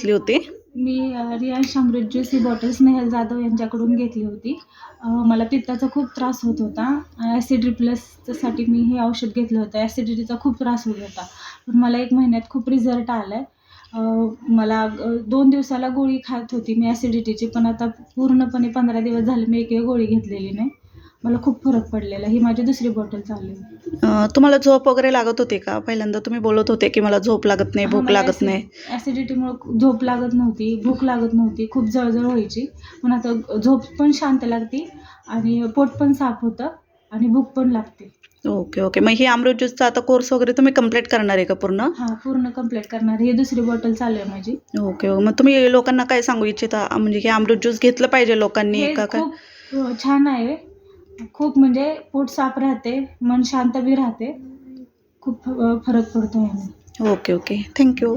घेतली होती? मी रियांश अमृत ज्यूस ही बॉटल स्नेहल जाधव यांच्याकडून घेतली होती. मला पित्ताचा खूप त्रास होत होता. ॲसिड रिप्लेससाठी मी हे औषध घेतलं होतं. ॲसिडिटीचा खूप त्रास होत होता. पण मला 1 महिन्यात खूप रिझल्ट आला आहे. मला 2 दिवसाला गोळी खात होती मी ॲसिडिटीची, पण आता पूर्णपणे 15 दिवस झाले मी एकही गोळी घेतलेली नाही. मला खूप फरक पडलेला. ही माझी 2री बॉटल चालू आहे. तुम्हाला झोप वगैरे लागत होती का? पहिल्यांदा तुम्ही बोलत होते की मला झोप लागत नाही, भूक लागत नाही. ॲसिडिटीमुळं झोप लागत नव्हती, भूक लागत नव्हती, खूप जळजळ व्हायची. पण आता झोप पण शांत लागते आणि पोट पण साफ होतं आणि भूक पण लागते. Okay, okay. मग ही अमृत ज्यूसचा आता कोर्स वगैरे तुम्ही कंप्लीट करणार आहे का पूर्ण? हां, पूर्ण कंप्लीट करणार. ही 2री बॉटल चालू आहे माझी. ओके. मग तुम्ही लोकांना काय सांगू इच्छिता? म्हणजे हे अमृत ज्यूस घेतलं पाहिजे लोकांनी हे का काय? खूप छान आहे. खूप म्हणजे पोट साफ राहते, मन शांत बी राहते. खूप फरक पडतो ह्याने. Okay, okay. Thank you.